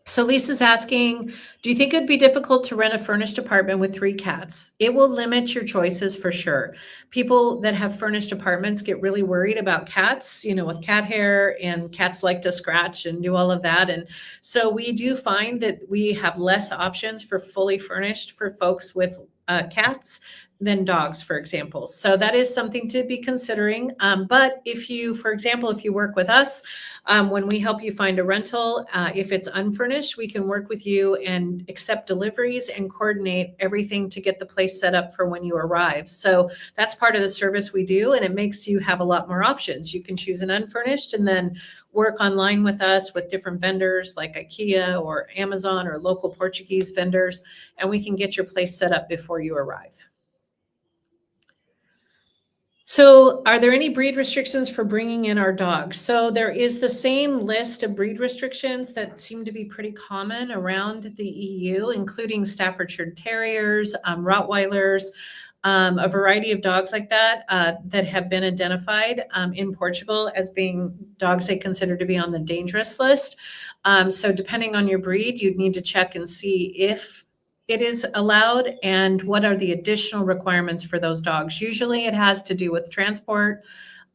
So Lisa's asking, do you think it'd be difficult to rent a furnished apartment with 3 cats? It will limit your choices for sure. People that have furnished apartments get really worried about cats, with cat hair, and cats like to scratch and do all of that. And so we do find that we have less options for fully furnished for folks with cats than dogs, for example. So that is something to be considering. But if you, for example, if you work with us, when we help you find a rental, if it's unfurnished, we can work with you and accept deliveries and coordinate everything to get the place set up for when you arrive. So that's part of the service we do, and it makes you have a lot more options. You can choose an unfurnished and then work online with us with different vendors like IKEA or Amazon or local Portuguese vendors, and we can get your place set up before you arrive. So are there any breed restrictions for bringing in our dogs? So there is the same list of breed restrictions that seem to be pretty common around the EU, including Staffordshire Terriers, Rottweilers, a variety of dogs like that that have been identified in Portugal as being dogs they consider to be on the dangerous list. So depending on your breed, you'd need to check and see if it is allowed and what are the additional requirements for those dogs. Usually it has to do with transport.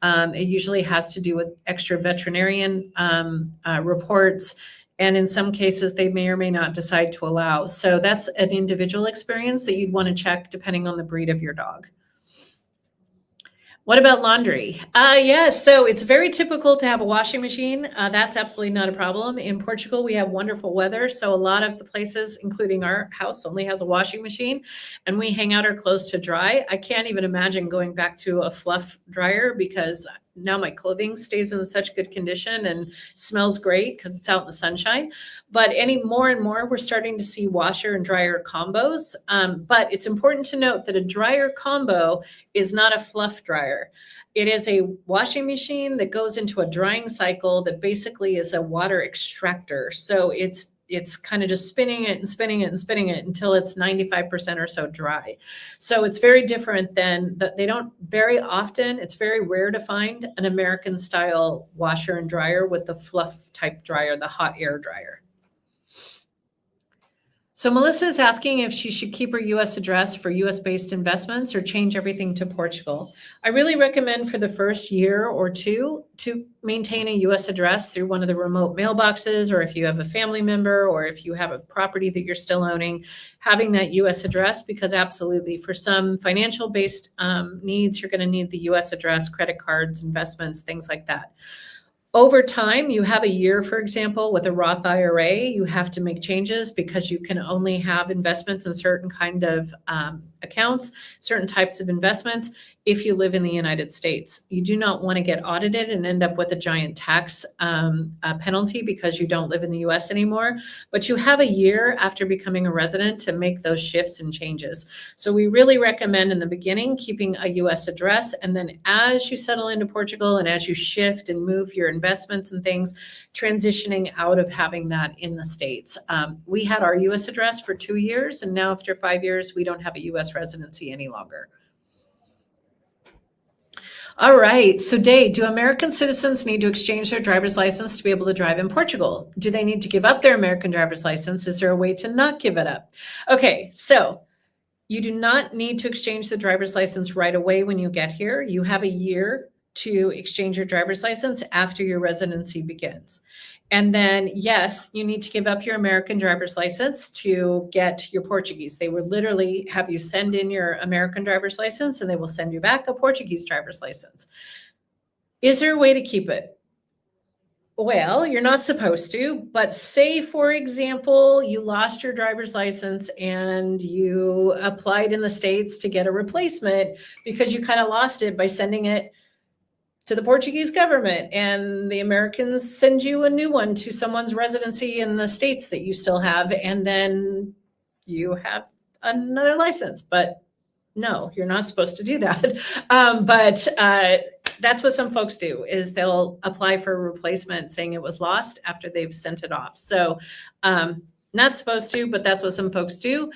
It usually has to do with extra veterinarian reports. And in some cases, they may or may not decide to allow. So that's an individual experience that you'd want to check depending on the breed of your dog. What about laundry? Yes, so it's very typical to have a washing machine. That's absolutely not a problem. In Portugal, we have wonderful weather. So a lot of the places, including our house, only has a washing machine and we hang out our clothes to dry. I can't even imagine going back to a fluff dryer because now my clothing stays in such good condition and smells great because it's out in the sunshine. But more and more, we're starting to see washer and dryer combos. But it's important to note that a dryer combo is not a fluff dryer. It is a washing machine that goes into a drying cycle that basically is a water extractor. So it's it's kind of just spinning it and spinning it and spinning it until it's 95% or so dry. So it's very different than they don't very often, it's very rare to find an American style washer and dryer with the fluff type dryer, the hot air dryer. So Melissa is asking if she should keep her US address for US based investments or change everything to Portugal. I really recommend for the first year or two to maintain a US address through one of the remote mailboxes, or if you have a family member, or if you have a property that you're still owning, having that US address, because absolutely for some financial based needs, you're going to need the US address, credit cards, investments, things like that. Over time, you have a year, for example, with a Roth IRA, you have to make changes because you can only have investments in certain kind of accounts, certain types of investments, if you live in the United States. You do not want to get audited and end up with a giant tax penalty because you don't live in the US anymore. But you have a year after becoming a resident to make those shifts and changes. So we really recommend in the beginning keeping a US address. And then as you settle into Portugal and as you shift and move your investments and things, transitioning out of having that in the States. We had our US address for 2 years, and now after 5 years, we don't have a US residency any longer. All right, so Dave, do American citizens need to exchange their driver's license to be able to drive in Portugal? Do they need to give up their American driver's license? Is there a way to not give it up? Okay, so you do not need to exchange the driver's license right away when you get here. You have a year to exchange your driver's license after your residency begins. And then, yes, you need to give up your American driver's license to get your Portuguese. They will literally have you send in your American driver's license and they will send you back a Portuguese driver's license. Is there a way to keep it? Well, you're not supposed to, but say, for example, you lost your driver's license and you applied in the States to get a replacement because you kind of lost it by sending it to the Portuguese government, and the Americans send you a new one to someone's residency in the States that you still have, and then you have another license. But no, you're not supposed to do that. But that's what some folks do, is they'll apply for a replacement saying it was lost after they've sent it off. So not supposed to, but that's what some folks do.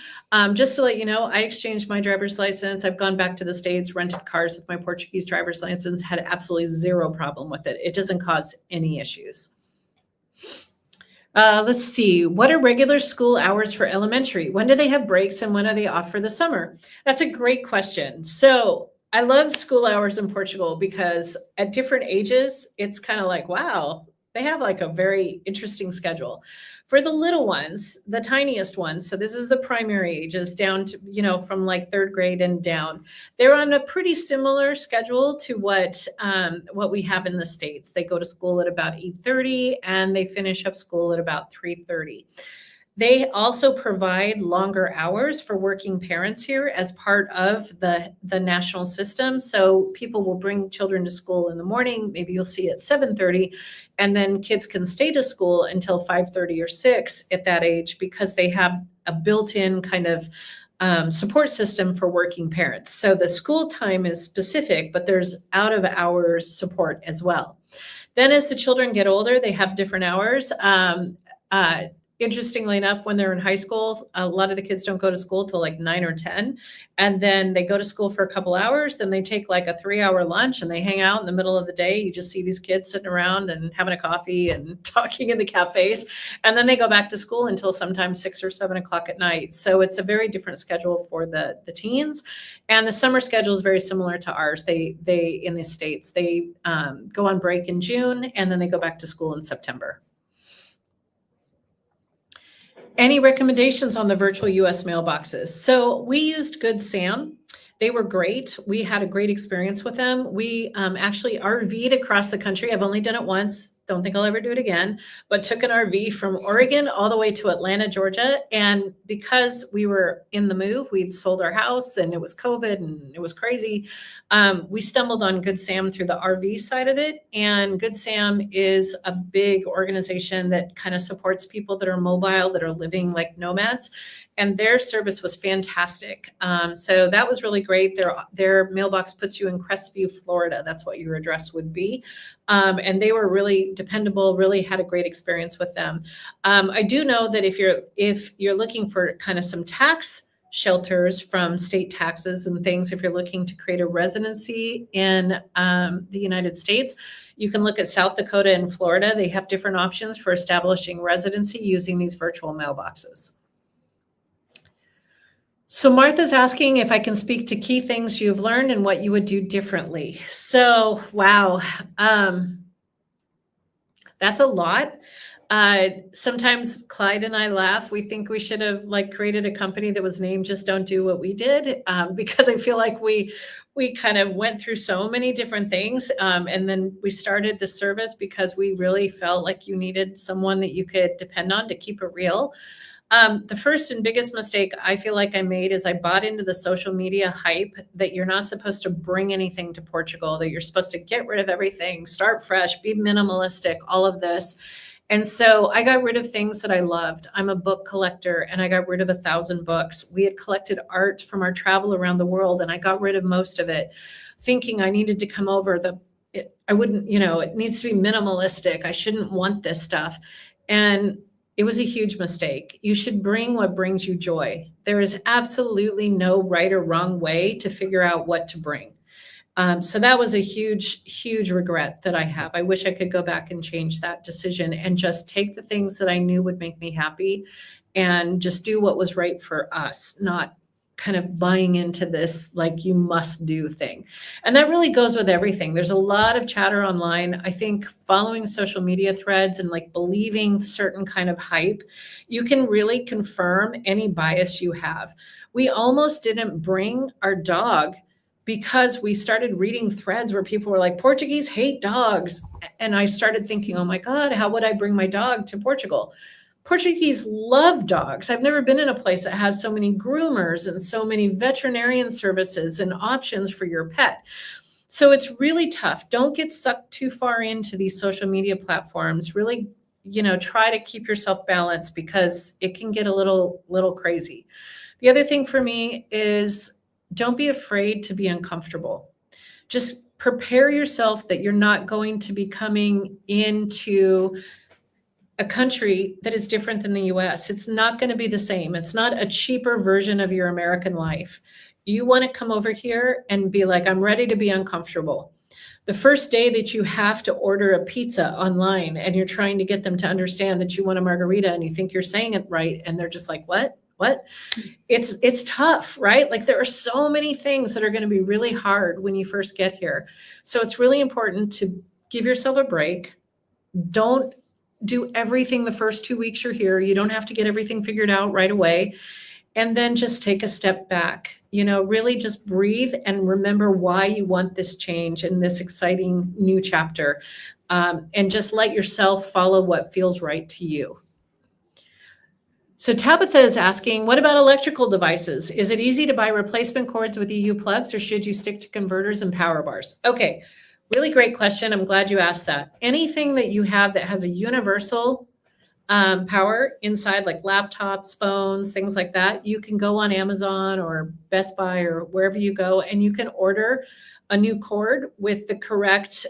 Just to let you know, I exchanged my driver's license. I've gone back to the States, rented cars with my Portuguese driver's license, had absolutely zero problem with it. It doesn't cause any issues. Let's see. What are regular school hours for elementary? When do they have breaks and when are they off for the summer? That's a great question. So I love school hours in Portugal because at different ages, it's kind of like, wow, they have like a very interesting schedule. For the little ones, the tiniest ones, so this is the primary ages down to, from like 3rd grade and down, they're on a pretty similar schedule to what we have in the States. They go to school at about 8:30 and they finish up school at about 3:30. They also provide longer hours for working parents here as part of the national system. So people will bring children to school in the morning. Maybe you'll see at 7:30, and then kids can stay to school until 5:30 or 6 at that age because they have a built-in kind of support system for working parents. So the school time is specific, but there's out of hours support as well. Then as the children get older, they have different hours. Interestingly enough, when they're in high school, a lot of the kids don't go to school till like 9 or 10. And then they go to school for a couple hours. Then they take like a 3-hour lunch and they hang out in the middle of the day. You just see these kids sitting around and having a coffee and talking in the cafes. And then they go back to school until sometimes 6 or 7 o'clock at night. So it's a very different schedule for the teens. And the summer schedule is very similar to ours. They in the States, they go on break in June and then they go back to school in September. Any recommendations on the virtual US mailboxes? So we used Good Sam. They were great. We had a great experience with them. We actually RV'd across the country. I've only done it once. Don't think I'll ever do it again, but took an RV from Oregon all the way to Atlanta, Georgia. And because we were in the move, we'd sold our house and it was COVID and it was crazy. We stumbled on Good Sam through the RV side of it. And Good Sam is a big organization that kind of supports people that are mobile, that are living like nomads. And their service was fantastic. So that was really great. Their mailbox puts you in Crestview, Florida. That's what your address would be. And they were really really dependable, really had a great experience with them. I do know that if you're looking for kind of some tax shelters from state taxes and things, if you're looking to create a residency in the United States, you can look at South Dakota and Florida. They have different options for establishing residency using these virtual mailboxes. So Martha's asking if I can speak to key things you've learned and what you would do differently. So, wow, that's a lot. Sometimes Clyde and I laugh. We think we should have created a company that was named Just Don't Do What We Did, because I feel like we kind of went through so many different things. And then we started the service because we really felt like you needed someone that you could depend on to keep it real. The first and biggest mistake I feel like I made is I bought into the social media hype that you're not supposed to bring anything to Portugal, that you're supposed to get rid of everything, start fresh, be minimalistic, all of this. And so I got rid of things that I loved. I'm a book collector and I got rid of 1,000 books. We had collected art from our travel around the world and I got rid of most of it, thinking I needed to come over it needs to be minimalistic. I shouldn't want this stuff. And it was a huge mistake. You should bring what brings you joy. There is absolutely no right or wrong way to figure out what to bring. So that was a huge, huge regret that I have. I wish I could go back and change that decision and just take the things that I knew would make me happy and just do what was right for us, not kind of buying into this like you must do thing. And that really goes with everything. There's a lot of chatter online. I think following social media threads and believing certain kind of hype, you can really confirm any bias you have. We almost didn't bring our dog because we started reading threads where people were like, Portuguese hate dogs. And I started thinking, oh my God, how would I bring my dog to Portugal? Portuguese love dogs. I've never been in a place that has so many groomers and so many veterinarian services and options for your pet. So it's really tough. Don't get sucked too far into these social media platforms. Really, try to keep yourself balanced because it can get a little crazy. The other thing for me is don't be afraid to be uncomfortable. Just prepare yourself that you're not going to be coming into a country that is different than the US. It's not going to be the same. It's not a cheaper version of your American life. You want to come over here and be like, I'm ready to be uncomfortable. The first day that you have to order a pizza online and you're trying to get them to understand that you want a margarita and you think you're saying it right. And they're just like, what? It's tough, right? There are so many things that are going to be really hard when you first get here. So it's really important to give yourself a break. Don't do everything the first 2 weeks you're here. You don't have to get everything figured out right away. And then just take a step back, really just breathe and remember why you want this change and this exciting new chapter. And just let yourself follow what feels right to you. So Tabitha is asking, what about electrical devices? Is it easy to buy replacement cords with EU plugs or should you stick to converters and power bars? Okay. Really great question. I'm glad you asked that. Anything that you have that has a universal power inside, like laptops, phones, things like that, you can go on Amazon or Best Buy or wherever you go, and you can order a new cord with the correct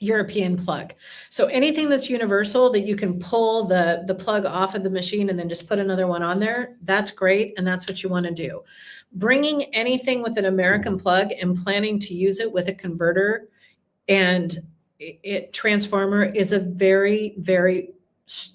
European plug. So anything that's universal that you can pull the plug off of the machine and then just put another one on there, that's great. And that's what you want to do. Bringing anything with an American plug and planning to use it with a converter and transformer is a very, very,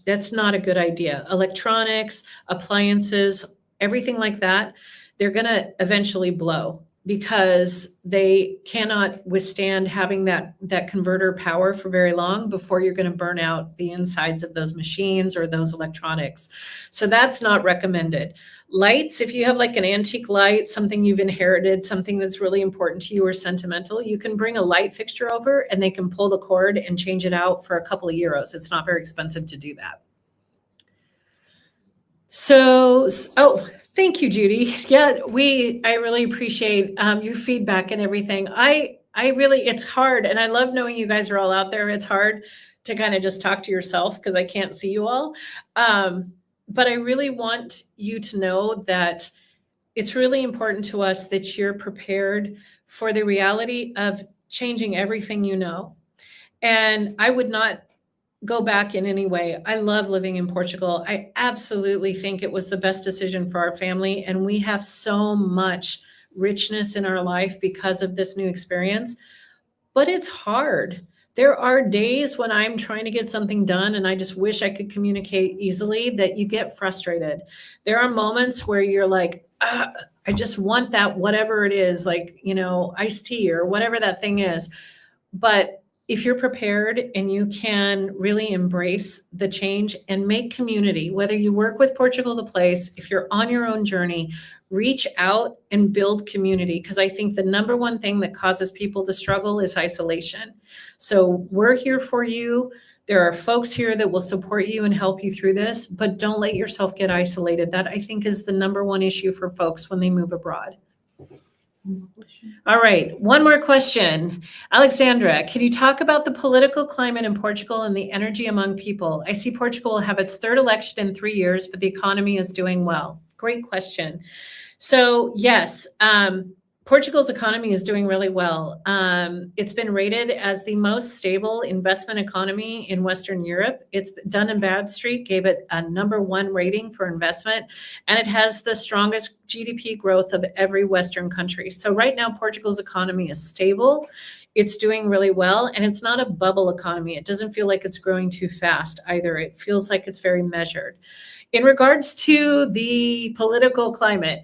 that's not a good idea. Electronics, appliances, everything like that, they're going to eventually blow because they cannot withstand having that converter power for very long before you're going to burn out the insides of those machines or those electronics. So that's not recommended. Lights, if you have an antique light, something you've inherited, something that's really important to you or sentimental, you can bring a light fixture over and they can pull the cord and change it out for a couple of euros. It's not very expensive to do that. So, thank you, Judy. Yeah, I really appreciate your feedback and everything. It's hard. And I love knowing you guys are all out there. It's hard to kind of just talk to yourself because I can't see you all. But I really want you to know that it's really important to us that you're prepared for the reality of changing everything you know. And I would not go back in any way. I love living in Portugal. I absolutely think it was the best decision for our family. And we have so much richness in our life because of this new experience, but it's hard. There are days when I'm trying to get something done and I just wish I could communicate easily, that you get frustrated. There are moments where you're like, I just want that, whatever it is, like, iced tea or whatever that thing is. But if you're prepared and you can really embrace the change and make community, whether you work with Portugal the Place, if you're on your own journey, reach out and build community. Because I think the number one thing that causes people to struggle is isolation. So we're here for you. There are folks here that will support you and help you through this, but don't let yourself get isolated. That, I think, is the number one issue for folks when they move abroad. All right, one more question. Alexandra, can you talk about the political climate in Portugal and the energy among people? I see Portugal will have its third election in 3 years, but the economy is doing well. Great question. So yes, Portugal's economy is doing really well. It's been rated as the most stable investment economy in Western Europe. It's Dun & Bradstreet gave it a #1 rating for investment, and it has the strongest GDP growth of every Western country. So right now, Portugal's economy is stable. It's doing really well, and it's not a bubble economy. It doesn't feel like it's growing too fast either. It feels like it's very measured. In regards to the political climate,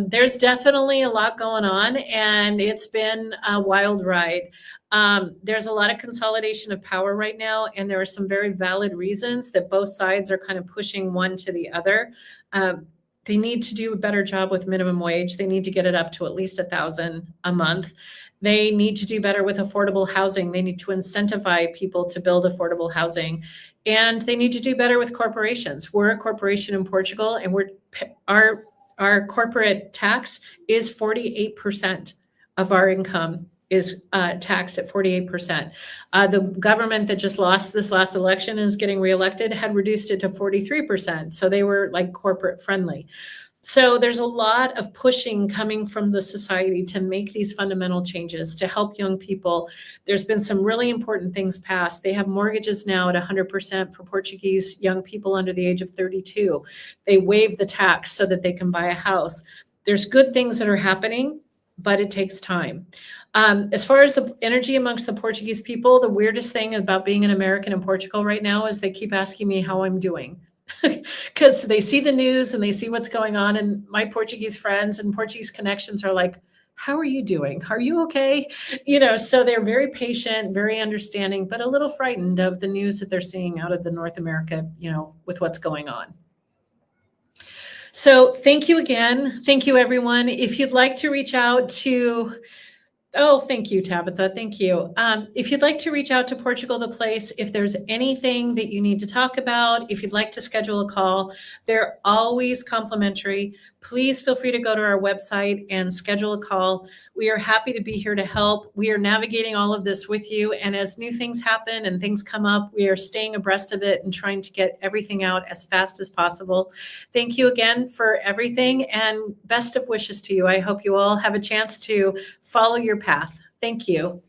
there's definitely a lot going on, and it's been a wild ride. There's a lot of consolidation of power right now, and there are some very valid reasons that both sides are kind of pushing one to the other. They need to do a better job with minimum wage. They need to get it up to at least $1,000 a month. They need to do better with affordable housing. They need to incentivize people to build affordable housing. And they need to do better with corporations. We're a corporation in Portugal, and our corporate tax is 48% of our income is taxed at 48%. The government that just lost this last election and is getting reelected had reduced it to 43%. So they were like corporate friendly. So there's a lot of pushing coming from the society to make these fundamental changes to help young people. There's been some really important things passed. They have mortgages now at 100% for Portuguese young people under the age of 32. They waive the tax so that they can buy a house. There's good things that are happening, but it takes time. As far as the energy amongst the Portuguese people, the weirdest thing about being an American in Portugal right now is they keep asking me how I'm doing. Because they see the news and they see what's going on, and my Portuguese friends and Portuguese connections are like, how are you doing? Are you okay? So they're very patient, very understanding, but a little frightened of the news that they're seeing out of the North America, with what's going on. So thank you again. Thank you, everyone. If you'd like to reach out to Oh, thank you, Tabitha. Thank you. If you'd like to reach out to Portugal the Place, if there's anything that you need to talk about, if you'd like to schedule a call, they're always complimentary. Please feel free to go to our website and schedule a call. We are happy to be here to help. We are navigating all of this with you. And as new things happen and things come up, we are staying abreast of it and trying to get everything out as fast as possible. Thank you again for everything, and best of wishes to you. I hope you all have a chance to follow your path. Thank you.